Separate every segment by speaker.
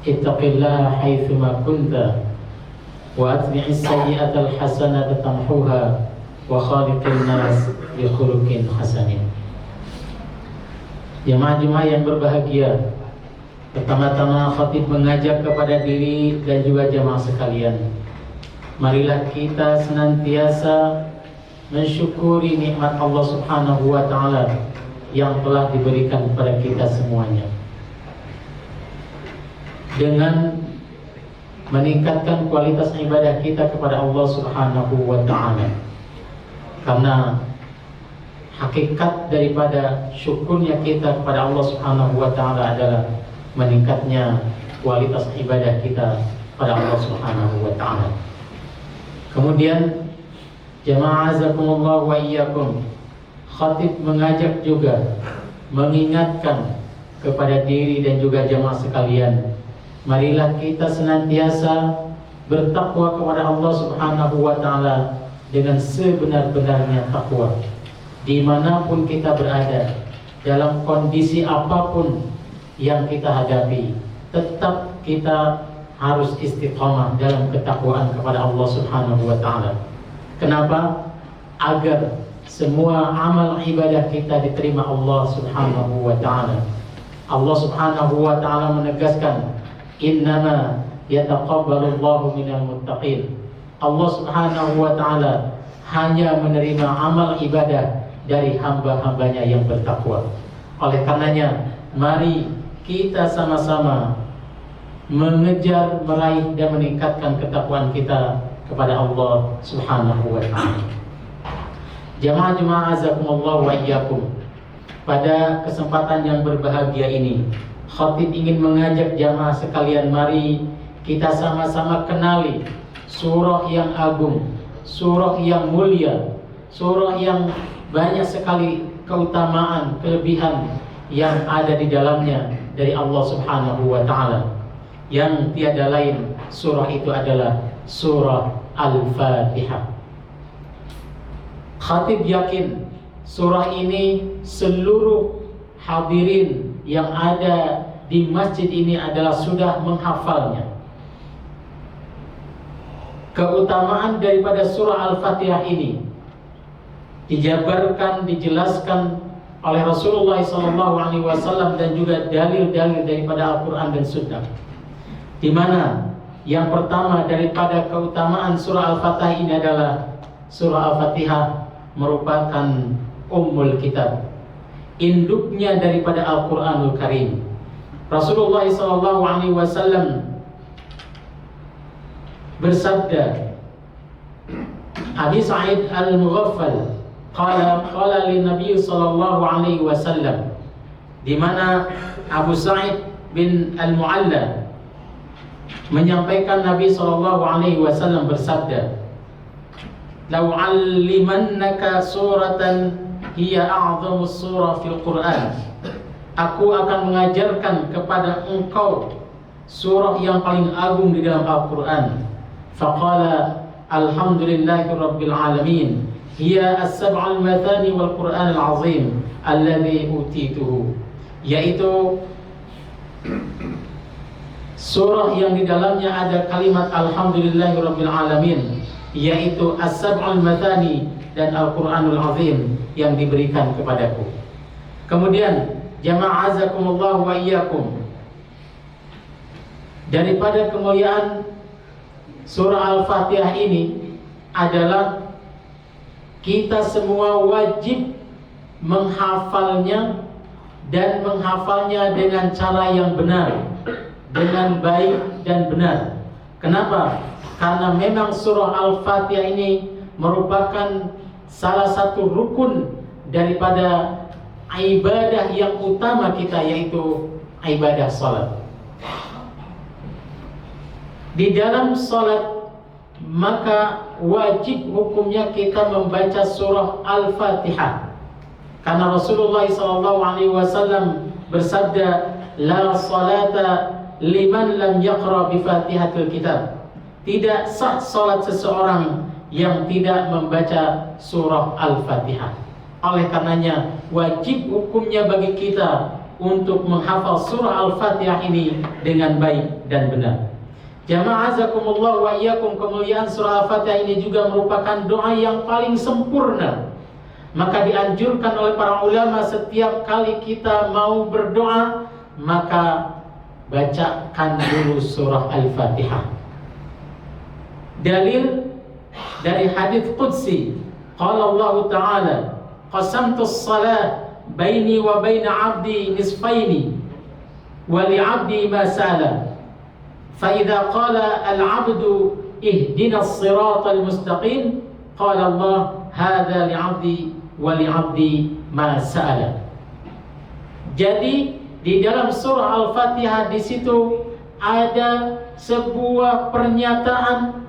Speaker 1: ittaqillaha haitsuma kunta wa atbi'is sayyi'atal hasanata tamhuha wa khaliqin nas bi khuluqin hasanin. Jemaah-jemaah yang berbahagia, pertama-tama khatib mengajak kepada diri dan juga jemaah sekalian, marilah kita senantiasa mensyukuri nikmat Allah Subhanahu wa taala yang telah diberikan kepada kita semuanya, dengan meningkatkan kualitas ibadah kita kepada Allah Subhanahu wa taala. Karena hakikat daripada syukurnya kita kepada Allah Subhanahu wa taala adalah meningkatnya kualitas ibadah kita pada Allah Subhanahu wa taala. Kemudian jamaah azakumullah wa iyyakum, khatib mengajak juga, mengingatkan kepada diri dan juga jamaah sekalian, marilah kita senantiasa bertakwa kepada Allah Subhanahu wa taala dengan sebenar-benarnya takwa. Dimanapun kita berada, dalam kondisi apapun yang kita hadapi, tetap kita harus istiqamah dalam ketakwaan kepada Allah Subhanahu wa taala. Kenapa? Agar semua amal ibadah kita diterima Allah Subhanahu wa taala. Allah Subhanahu wa taala menegaskan, innama yataqabbalullahu minal muttaqin. Allah Subhanahu wa taala hanya menerima amal ibadah dari hamba-hambanya yang bertakwa. Oleh karenanya, mari kita sama-sama mengejar, meraih dan meningkatkan ketakwaan kita kepada Allah Subhanahu wa taala. Jamaah-jamaah azakumullah wa iyyakum, pada kesempatan yang berbahagia ini, khatib ingin mengajak jamaah sekalian, mari kita sama-sama kenali surah yang agung, surah yang mulia, surah yang banyak sekali keutamaan, kelebihan yang ada di dalamnya dari Allah Subhanahu wa taala. Yang tiada lain surah itu adalah surah Al-Fatihah. Khatib yakin surah ini seluruh hadirin yang ada di masjid ini adalah sudah menghafalnya. Keutamaan daripada surah Al-Fatihah ini dijabarkan, dijelaskan oleh Rasulullah SAW dan juga dalil-dalil daripada Al-Quran dan Sunnah, di mana yang pertama daripada keutamaan surah Al-Fatihah ini adalah surah Al-Fatihah merupakan ummul kitab, induknya daripada Al-Quranul Karim. Rasulullah SAW bersabda, Abi Sa'id Al-Mughaffal qala li Nabi sallallahu alaihi wasallam, di mana Abu Sa'id bin Al-Mu'alla menyampaikan Nabi sallallahu alaihi wasallam bersabda, "Lau 'allimannaka suratan hiya a'zamu surah fil Qur'an." Aku akan mengajarkan kepada engkau surah yang paling agung di dalam Al-Quran. Faqala alhamdulillahi rabbil alamin, hiya as-sab'ul mathani wal Qur'an al-azim alladhi utituhu. Yaitu surah yang di dalamnya ada kalimat alhamdulillahi rabbil alamin, yaitu as-sab'ul mathani dan Al-Qur'anul azim yang diberikan kepadaku. Kemudian jamaah azakumullah wa iyyakum, daripada kemuliaan surah Al-Fatihah ini adalah kita semua wajib menghafalnya dan menghafalnya dengan cara yang benar, dengan baik dan benar. Kenapa? Karena memang surah Al-Fatihah ini merupakan salah satu rukun daripada ibadah yang utama kita, yaitu ibadah salat. Di dalam salat maka wajib hukumnya kita membaca surah Al-Fatihah, karena Rasulullah SAW bersabda, la salata liman lam yaqra bi Fatihatil Kitab. Tidak sah salat seseorang yang tidak membaca surah Al-Fatihah. Oleh karenanya wajib hukumnya bagi kita untuk menghafal surah Al-Fatihah ini dengan baik dan benar. Jamaah azakumullah wa iyyakum, kemuliaan surah Al-Fatihah ini juga merupakan doa yang paling sempurna. Maka dianjurkan oleh para ulama setiap kali kita mau berdoa, maka bacakan dulu surah Al-Fatihah. Dalil dari hadis qudsi, qala Allah Ta'ala, qasamtu as-salat baini wa baina 'abdi nisfaini wa li 'abdi ma sa'ala. فإذا قال العبد اهدنا الصراط المستقيم قال الله هذا لعبدي ولعبدي ما سأل. Jadi di dalam surah Al-Fatihah di situ ada sebuah pernyataan,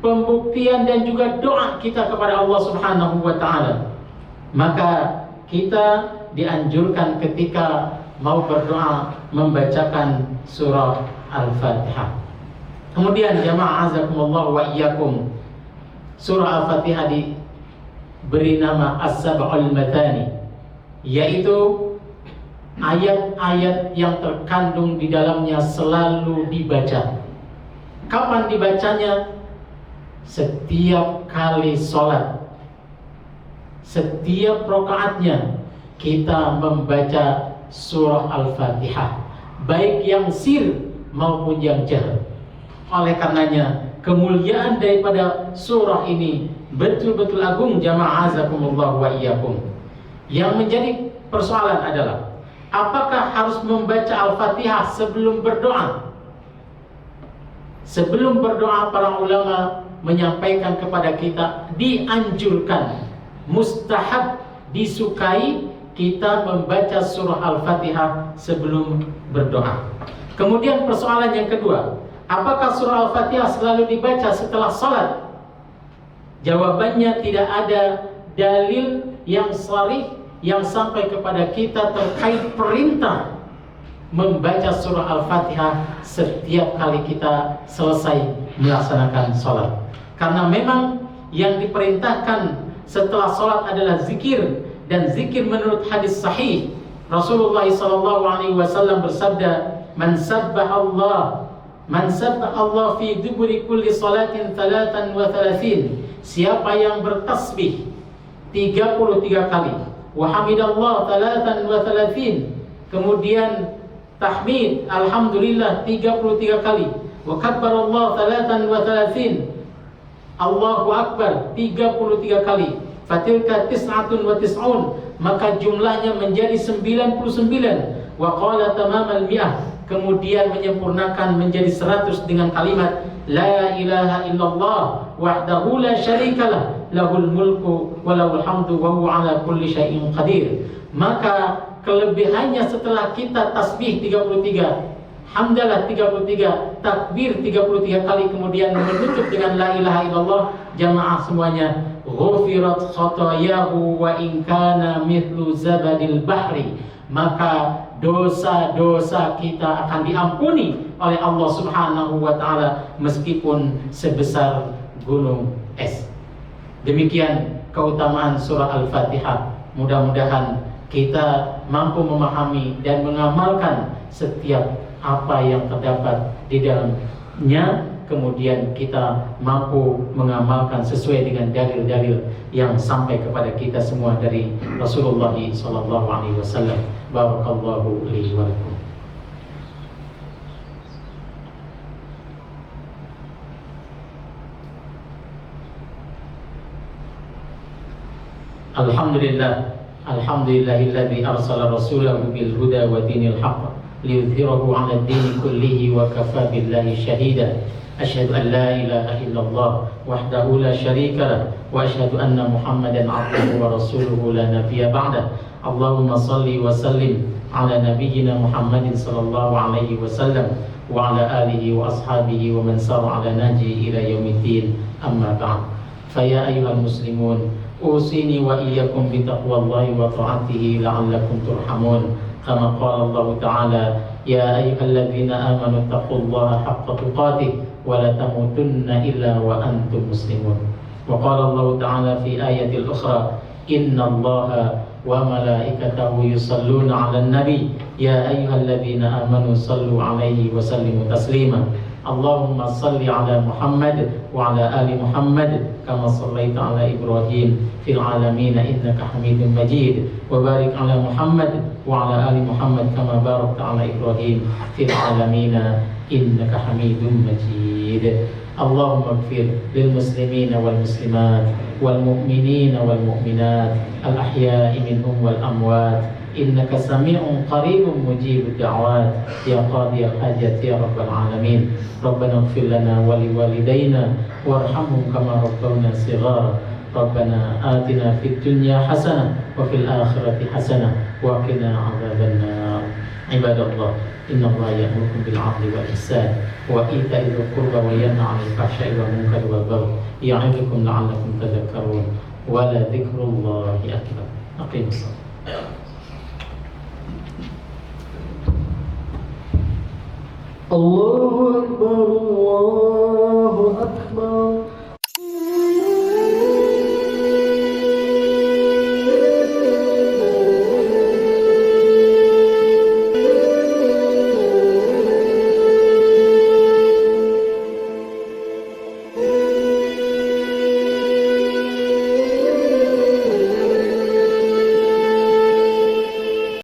Speaker 1: pembuktian dan juga doa kita kepada Allah Subhanahu wa taala. Maka kita dianjurkan ketika mau berdoa membacakan surah Al-Fatihah. Kemudian jamaah azakumullah wa iyyakum, surah Al-Fatihah diberi nama As-Sab'ul Mathani, yaitu ayat-ayat yang terkandung di dalamnya selalu dibaca. Kapan dibacanya? Setiap kali sholat, setiap rakaatnya kita membaca surah Al-Fatihah, baik yang sir maupun yang jahr. Oleh karenanya kemuliaan daripada surah ini betul-betul agung jamaah azakumullah wa iyyakum. Yang menjadi persoalan adalah apakah harus membaca Al-Fatihah sebelum berdoa? Sebelum berdoa para ulama menyampaikan kepada kita dianjurkan, mustahab, disukai kita membaca surah Al-Fatihah sebelum berdoa. Kemudian persoalan yang kedua, apakah surah Al-Fatihah selalu dibaca setelah salat? Jawabannya tidak ada dalil yang sharih yang sampai kepada kita terkait perintah membaca surah Al-Fatihah setiap kali kita selesai melaksanakan salat. Karena memang yang diperintahkan setelah salat adalah zikir, dan zikir menurut hadis sahih Rasulullah SAW bersabda, Man sabbaha Allah fi duburi kulli salatin 33. Siapa yang bertasbih 33 kali, wa hamidallah 33, kemudian tahmid alhamdulillah 33 kali, wa kabbarallah 33, Allahu akbar 33 kali, fatilka 99, maka jumlahnya menjadi 99. Wa qala tamamal mi'ah, kemudian menyempurnakan menjadi 100 dengan kalimat la ilaha illallah wahdahu la syarikalah lahul mulku wa lahul hamdu wa huwa ala kulli syai'in qadir. Maka kelebihannya setelah kita tasbih 33, hamdalah 33, takbir 33 kali, kemudian menutup dengan la ilaha illallah, jamaah semuanya, ghufirat khatayahu wa in kana mithlu zabadil bahri, maka dosa-dosa kita akan diampuni oleh Allah Subhanahu wa taala meskipun sebesar gunung es. Demikian keutamaan surah Al-Fatihah. Mudah-mudahan kita mampu memahami dan mengamalkan setiap apa yang terdapat di dalamnya, kemudian kita mampu mengamalkan sesuai dengan dalil-dalil yang sampai kepada kita semua dari Rasulullah SAW. Barakallahu li wa lakum. Alhamdulillah, alhamdulillahilladzi arsala rasulahu bil huda wa dinil haqq liyudhhirahu 'ala ad-din kullihi wa kafa billahi shahida. Asyhadu an la ilaha illallah wahdahu la syarika lah wa asyhadu anna Muhammadan 'abduhu wa rasuluhu la nabiyya ba'da. Allahumma salli wa sallim ala nabiyyina Muhammadin sallallahu alaihi wasallam wa ala alihi wa ashabihi wa man sara ala nahjihi ila yaumiddin. Amma ba'd. Fa ya ayyuhal muslimun, usini wa iyyakum bi taqwallahi wa ta'atihi la'allakum turhamun. Kama qala Allah Ta'ala, ya ayyuhalladzina amanu taqullaha haqqa tuqatih wa la tamutunna illa wa antum muslimun. Wa qala Allah Ta'ala fi ayatil ukhra, innallaha wa malaikatahu yusalluna 'alan nabi ya ayyuhalladzina amanu sallu 'alaihi wa sallimu taslima. Allahumma salli 'ala Muhammad wa 'ala ali Muhammad kama shallaita 'ala Ibrahim fil 'alamin innaka Hamidum Majid, wa barik 'ala Muhammad wa 'ala ali Muhammad kama barakta 'ala Ibrahim fil 'alamin innaka Hamidum Majid. Allahumma ighfir lil muslimina wal muslimat wal mu'minina wal mu'minat al ahya'i minhum wal amwat innaka sami'un qaribun mujibud da'wat ya qadiyal hajat ya rabbal alamin. Rabbana ighfir lana wa liwalidayna warhamhum kama rabbawna shighara. Rabbana atina fid dunya hasanah wa fil akhirati hasanah wa qina adzabannar. Ibadallah, innallaha ya'murukum bil 'adli wal ihsan wa ita'i dzil qurba wa yanha 'anil fahsya'i wal munkari wal baghi ya'idukum la'allakum tadhakkarun wa la dzikrullahi akbar. Aqimus shalah.
Speaker 2: Allahu akbar, Allahu akbar.